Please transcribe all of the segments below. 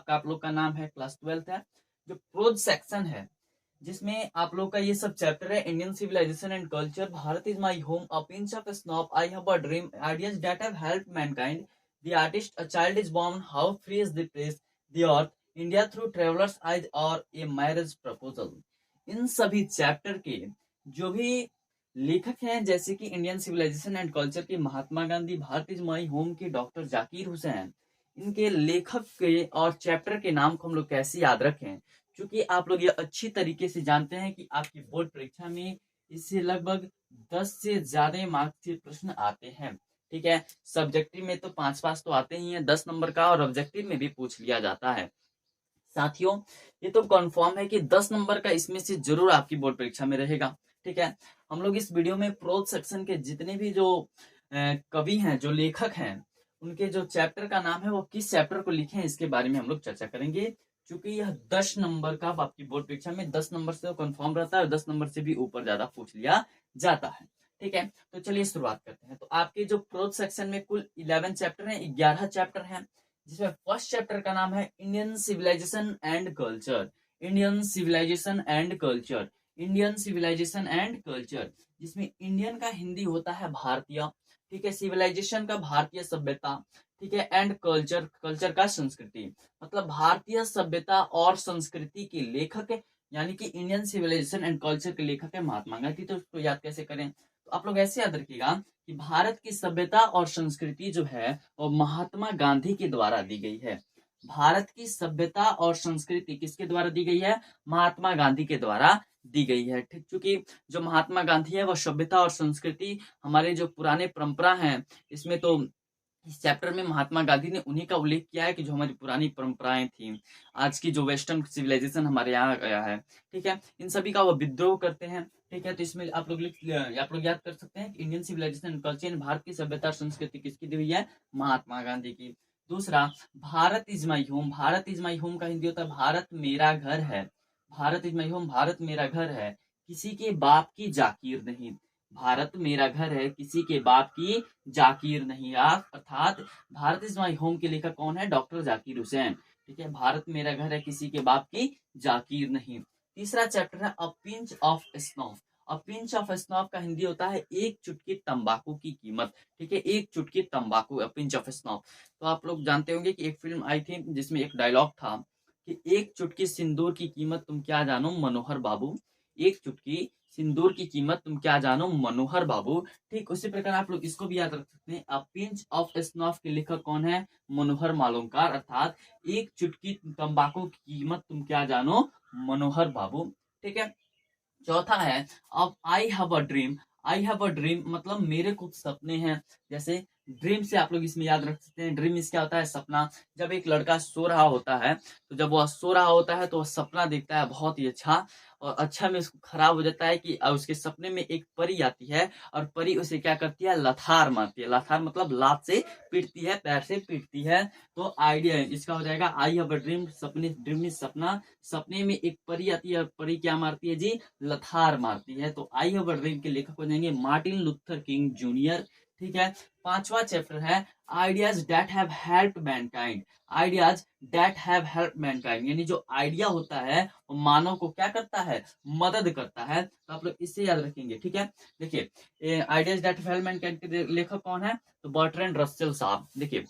आपका आप लोग का नाम है, क्लास 12th है। जो प्रोज सेक्शन है जिसमें आप लोग का ये सब चैप्टर है, Indian civilisation and culture, Bharat is my home, a pinch of snuff, I have a dream, ideas that have helped mankind, the artist, a child is born, how free is the place, the earth, India through travellers eyes और a marriage proposal. इन सभी chapter के जो भी लेखक हैं, जैसे कि Indian civilisation and culture के Mahatma Gandhi, Bharat is my home के डॉक्टर जाकिर हुसैन, इनके लेखक के और चैप्टर के नाम को हम लोग कैसे याद रखें, क्योंकि आप लोग ये अच्छी तरीके से जानते हैं कि आपकी बोर्ड परीक्षा में इससे लगभग 10 से ज्यादा मार्क्स के प्रश्न आते हैं। ठीक है, सब्जेक्टिव में तो 5 तो आते ही हैं 10 नंबर का, और ऑब्जेक्टिव में भी पूछ लिया जाता है। साथियों, ये तो कंफर्म है कि 10 नंबर का इसमें से जरूर आपकी बोर्ड परीक्षा में रहेगा। ठीक है, हम लोग इस वीडियो में प्रोज सेक्शन के जितने भी जो कवि हैं, जो लेखक हैं, उनके जो चैप्टर का नाम है वो किस चैप्टर को लिखे हैं, इसके बारे में हम लोग चर्चा करेंगे। क्योंकि यह 10 नंबर का आपकी बोर्ड परीक्षा में 10 नंबर से कंफर्म रहता है, और 10 नंबर से भी ऊपर ज्यादा पूछ लिया जाता है। ठीक है, तो चलिए शुरुआत करते हैं। तो आपके जो प्रोज सेक्शन में कुल 11 चैप्टर हैं, 11 चैप्टर हैं, जिसमें फर्स्ट चैप्टर का नाम है Indian civilisation and culture. Indian civilisation and culture, Indian civilisation and culture, जिसमें इंडियन का हिंदी होता है भारतीय, ठीक है, सिविलाइजेशन का भारतीय सभ्यता, ठीक है, एंड कल्चर, कल्चर का संस्कृति, मतलब भारतीय सभ्यता और संस्कृति के लेखक, यानी कि इंडियन सिविलाइजेशन एंड कल्चर के लेखक है महात्मा गांधी। तो उसको याद कैसे करें, तो आप लोग ऐसे याद रखिएगा कि भारत की सभ्यता और संस्कृति जो है वो महात्मा गांधी के द्वारा दी गई है। भारत की सभ्यता और संस्कृति किसके द्वारा दी गई है, महात्मा गांधी के द्वारा दी गई है। ठीक, क्योंकि जो महात्मा गांधी है वो सभ्यता और संस्कृति, हमारे जो पुराने परंपरा हैं, इसमें तो इस चैप्टर में महात्मा गांधी ने उन्हीं का उल्लेख किया है कि जो हमारी पुरानी परंपराएं थी, आज की जो वेस्टर्न सिविलाइजेशन हमारे यहाँ गया है, ठीक है, इन सभी का वो विद्रोह करते हैं। ठीक है, तो इसमें आप लोग याद कर सकते हैं कि Indian civilisation and culture, Bharat की सभ्यता और संस्कृति किसकी दी हुई है, महात्मा गांधी की। दूसरा, Bharat is my home, Bharat is my home का हिंदी होता है भारत मेरा घर है। Bharat is my home, Bharat मेरा घर है, किसी के बाप की जाकीर नहीं। भारत मेरा घर है, किसी के बाप की जाकीर नहीं। अर्थात भारत इज माई होम के लेखक कौन है, डॉक्टर जाकिर हुसैन। ठीक है, भारत मेरा घर है, किसी के बाप की जाकीर नहीं। तीसरा चैप्टर है a pinch of snuff. A pinch of snuff का हिंदी होता है एक चुटकी तंबाकू की कीमत। ठीक है, एक चुटकी तंबाकू, अ पिंच ऑफ स्नॉफ। तो आप लोग जानते होंगे कि एक फिल्म आई थी जिसमें एक डायलॉग था कि एक चुटकी सिंदूर की कीमत तुम क्या जानो मनोहर बाबू, एक चुटकी सिंदूर की कीमत तुम क्या जानो मनोहर बाबू। ठीक उसी प्रकार आप लोग इसको भी याद रख सकते हैं, अ पिंच ऑफ स्नॉफ के लेखक कौन है, मनोहर मालूमकार, अर्थात एक चुटकी तंबाकू की कीमत तुम क्या जानो मनोहर बाबू। ठीक है, चौथा है अब आई have a dream. I have a dream मतलब मेरे कुछ सपने हैं। जैसे ड्रीम से आप लोग इसमें याद रख सकते हैं, ड्रीम इस क्या होता है, सपना। जब एक लड़का सो रहा होता है, तो जब वह सो रहा होता है तो वह सपना देखता है बहुत ही अच्छा, और अच्छा में उसको खराब हो जाता है कि उसके सपने में एक परी आती है, और परी उसे क्या करती है, लथार मारती है। लथार मतलब लात से पीटती है, पैर से पीटती है। तो आइडिया इसका हो जाएगा आई हैव अ ड्रीम, सपने, ड्रीम इज सपना, सपने में एक परी आती है और परी क्या मारती है जी, लथार मारती है। तो आई हैव अ ड्रीम के लेखक हो जाएंगे मार्टिन लूथर किंग जूनियर। ठीक है, पांचवा चैप्टर है ideas that have helped Mankind. Ideas that have helped Mankind, यानी जो आइडिया होता है वो मानव को क्या करता है, मदद करता है। तो आप लोग इससे याद रखेंगे। ठीक है, देखिए ideas that have helped Mankind के लेखक कौन है, तो बर्ट्रैंड रसेल साहब। देखिए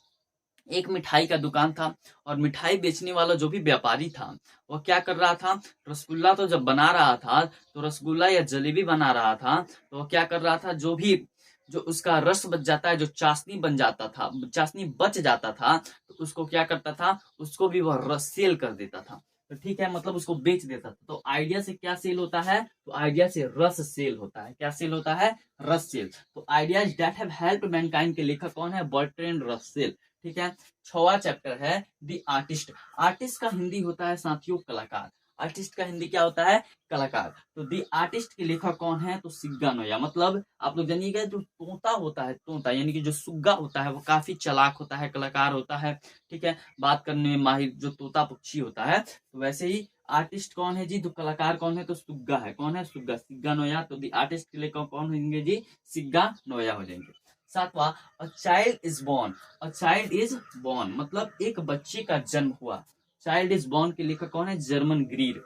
एक मिठाई का दुकान था, और मिठाई बेचने वाला जो भी व्यापारी था वो क्या कर रहा था, रसगुल्ला तो जब बना रहा था, तो रसगुल्ला या जलेबी बना रहा था, तो वो क्या कर रहा था, जो भी जो उसका रस बच जाता है, जो चाशनी बन जाता था, चाशनी बच जाता था, तो उसको क्या करता था, उसको भी वह रस सेल कर देता था। तो ठीक है, मतलब उसको बेच देता था। तो आइडिया से क्या सेल होता है, तो आइडिया से रस सेल होता है। क्या सेल होता है, रस सेल। तो ideas that have helped Mankind के लेखक कौन है, बर्ट्रैंड रसेल। ठीक है, छवा चैप्टर है द आर्टिस्ट। आर्टिस्ट का हिंदी होता है साथियों कलाकार। आर्टिस्ट का हिंदी क्या होता है, कलाकार। तो दी आर्टिस्ट के लेखक कौन है, तो सिग्गा नोया। मतलब आप लोग जानिएगा जो तोता होता है, तोता यानी कि जो सुग्गा होता है वो काफी चालाक होता है, कलाकार होता है। ठीक है, बात करने में माहिर जो तोता पक्षी होता है, तो वैसे ही आर्टिस्ट कौन है जी, तो कलाकार कौन है, तो सुग्गा है। कौन है, सुग्गा, सिग्गा नोया। तो दी आर्टिस्ट के लेखक कौन होंगे जी, सिग्गा नोया हो जाएंगे। सातवां, अ child is born. A child is born मतलब एक बच्चे का जन्म हुआ। चाइल्ड इज बॉर्न के लेखक कौन है? German Greer.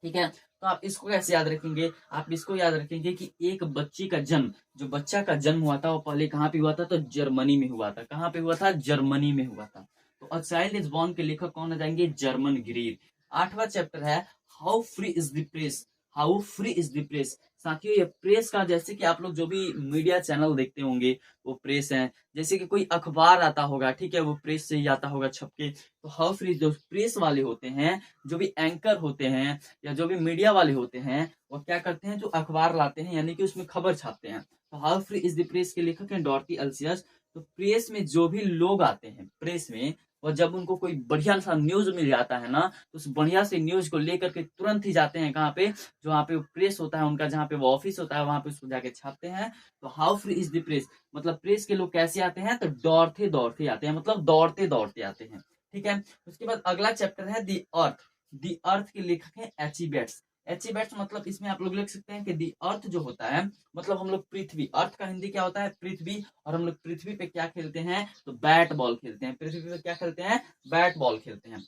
ठीक है, तो आप इसको कैसे याद रखेंगे? आप इसको याद रखेंगे कि एक बच्ची का जन्म, जो बच्चा का जन्म हुआ था वो पहले कहाँ पे हुआ था? तो जर्मनी में हुआ था। कहाँ पे हुआ था? जर्मनी में हुआ था। तो अ चाइल्ड इज बॉर्न के लेखक कौन हो जाएंगे? Germaine Greer. 8वां चैप्टर है how free is the press. How free is the press. साथियों, ये प्रेस का, जैसे कि आप लोग जो भी मीडिया चैनल देखते होंगे वो प्रेस है। जैसे कि कोई अखबार आता होगा, ठीक है, वो प्रेस से ही आता होगा छप के। तो हाउ फ्री, जो प्रेस वाले होते हैं, जो भी एंकर होते हैं या जो भी मीडिया वाले होते हैं, वो क्या करते हैं? जो अखबार लाते हैं, यानी कि उसमें खबर छापते हैं। तो how free is the press के लेखक हैं डॉर्टी एल्सियस। तो प्रेस में जो भी लोग आते हैं प्रेस में, और जब उनको कोई बढ़िया सा न्यूज मिल जाता है ना, तो उस बढ़िया से न्यूज को लेकर के तुरंत ही जाते हैं कहाँ पे? जो वहाँ पे प्रेस होता है उनका, जहाँ पे वो ऑफिस होता है, वहां पे उसको जाके छापते हैं। तो how free is the press, मतलब प्रेस के लोग कैसे आते हैं? तो दौड़ते दौड़ते आते हैं, मतलब दौड़ते दौड़ते आते हैं। ठीक है, उसके बाद अगला चैप्टर है दी अर्थ। दी अर्थ के लेखक हैं एची बेट्स। एची बेट्स मतलब इसमें आप लोग लिख सकते हैं कि दी अर्थ जो होता है, मतलब हम लोग पृथ्वी, अर्थ का हिंदी क्या होता है? पृथ्वी। और हम लोग पृथ्वी पे क्या खेलते हैं? तो बैट बॉल खेलते हैं। पृथ्वी पे क्या खेलते हैं? बैट बॉल खेलते हैं।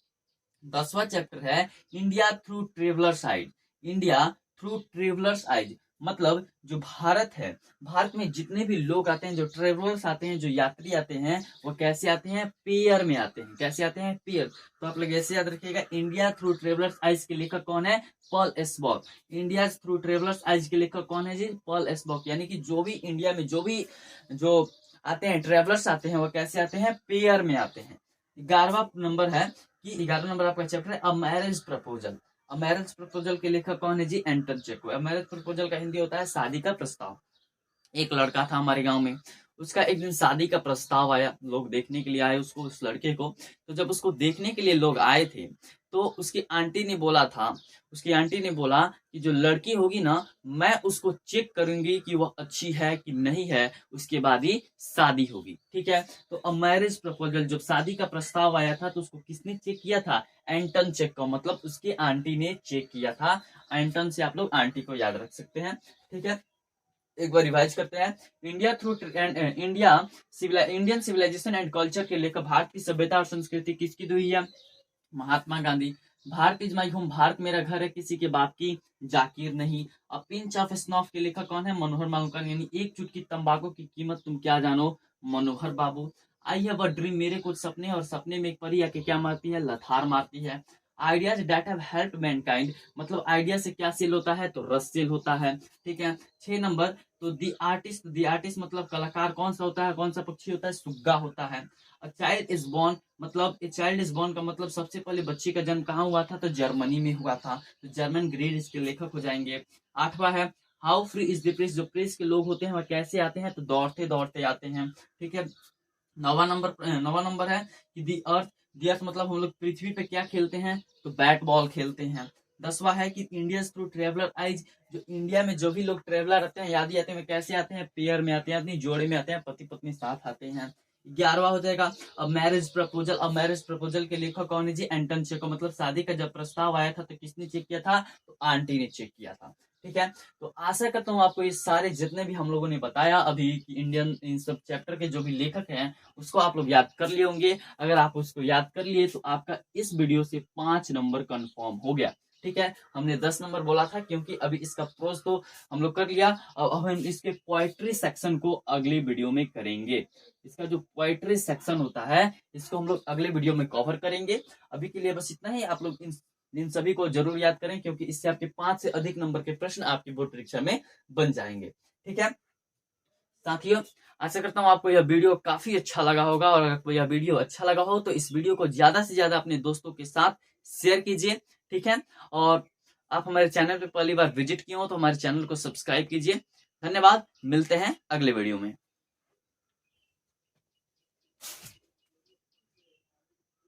10वां चैप्टर है India through travellers eyes. India through travellers eyes मतलब जो भारत है, भारत में जितने भी लोग आते हैं, जो ट्रेवलर्स आते हैं, जो यात्री आते हैं, वो कैसे आते हैं? पेयर में आते हैं। कैसे आते हैं? पेयर। तो आप लोग ऐसे याद रखिएगा, इंडिया थ्रू ट्रेवलर्स आइज के लेखक कौन है? Paul Asbock. India through travellers eyes के लेखक कौन है जी? पॉल एसबॉक। यानी कि जो भी इंडिया में जो आते हैं, ट्रेवलर्स आते हैं, वो कैसे आते हैं? पेयर में आते हैं। 11वां नंबर है कि 11 नंबर आपका चैप्टर है a marriage proposal. A marriage proposal के लेखक कौन है जी? एंटन चेको। अ मैरिज प्रपोजल का हिंदी होता है शादी का प्रस्ताव। एक लड़का था हमारे गांव में, उसका एक दिन शादी का प्रस्ताव आया, लोग देखने के लिए आए उसको, उस लड़के को। तो जब उसको देखने के लिए लोग आए थे, तो उसकी आंटी ने बोला था, उसकी आंटी ने बोला कि जो लड़की होगी ना, मैं उसको चेक करूंगी कि वह अच्छी है कि नहीं है, उसके बाद ही शादी होगी। ठीक है, तो अ मैरिज प्रपोजल, जब शादी का प्रस्ताव आया था, तो उसको किसने चेक किया था? एंटन चेक को, मतलब उसकी आंटी ने चेक किया था। एंटन से आप लोग आंटी को याद रख सकते हैं। ठीक है, एक बार रिवाइज करते हैं। India through Indian civilisation and culture के लेकर भारत की सभ्यता और संस्कृति किसकी हुई है? Mahatma Gandhi. Bharat is my home, Bharat मेरा घर है, किसी के बाप की जाकीर नहीं। अब पिंच ऑफ स्नॉफ के लेखक कौन है? मनोहर मालूकन। यानी एक चुटकी तंबाकू की कीमत तुम क्या जानो? मनोहर बाबू। आई हैव अ ड्रीम, मेरे कुछ सपने, और सपने में एक परी आके क्या मारती है? लथार मारती है। Ideas that have helped Mankind, मतलब आइडिया से क्या सेल होता है? तो रस सेल होता है। ठीक है, 6 नंबर, तो दी आर्टिस्ट, दी आर्टिस्ट मतलब कलाकार कौन सा होता है? कौन सा पक्षी होता है? सुग्गा होता है। अ चाइल्ड इज बॉर्न, मतलब ए चाइल्ड इज बॉर्न का मतलब सबसे पहले बच्चे का जन्म कहाँ हुआ था? तो जर्मनी में हुआ था। तो जर्मन ग्रीड इसके लेखक हो जाएंगे। 8वां है how free is the press, जो प्रेस के लोग होते हैं वह कैसे आते हैं? तो दौड़ते दौड़ते आते हैं। ठीक है, 9वां नंबर है कि दी अर्थ। दी अर्थ मतलब हम लोग पृथ्वी पे क्या खेलते हैं? तो बैट बॉल खेलते हैं। 10वां है कि इंडिया थ्रू ट्रेवलर आइज, जो इंडिया में जो भी लोग ट्रेवलर आते हैं, याद ही आते हैं, वे कैसे आते हैं? पेयर में आते हैं, अपनी जोड़े में आते हैं, पति पत्नी साथ आते हैं। 11वां हो जाएगा अब मैरिज प्रपोजल। अब मैरिज प्रपोजल के लेखक कौन है जी? एंटन चेको। मतलब शादी का जब प्रस्ताव आया था तो किसने चेक किया था? तो आंटी ने चेक किया था। ठीक है, तो आशा करता हूँ आपको ये सारे जितने भी हम लोगों ने बताया अभी कि इंडियन इन सब चैप्टर के जो भी लेखक हैं, उसको आप लोग याद कर लिए होंगे। अगर आप उसको याद कर लिए तो आपका इस वीडियो से 5 नंबर कंफर्म हो गया। ठीक है, हमने 10 नंबर बोला था क्योंकि अभी इसका प्रोज तो हम लोग कर लिया। अब हम इसके पोएट्री सेक्शन को अगले वीडियो में करेंगे। इसका जो पोएट्री सेक्शन होता है, इसको हम लोग अगले वीडियो में कवर करेंगे। अभी के लिए बस इतना ही। आप लोग इन सभी को जरूर याद करें, क्योंकि इससे आपके 5 से अधिक नंबर के प्रश्न आपकी बोर्ड परीक्षा में बन जाएंगे। ठीक है साथियों, आशा करता हूँ आपको यह वीडियो काफी अच्छा लगा होगा, और अगर यह वीडियो अच्छा लगा हो तो इस वीडियो को ज्यादा से ज्यादा अपने दोस्तों के साथ शेयर कीजिए। ठीक है, और आप हमारे चैनल पे पहली बार विजिट किए हो तो हमारे चैनल को सब्सक्राइब कीजिए। धन्यवाद, मिलते हैं अगले वीडियो में।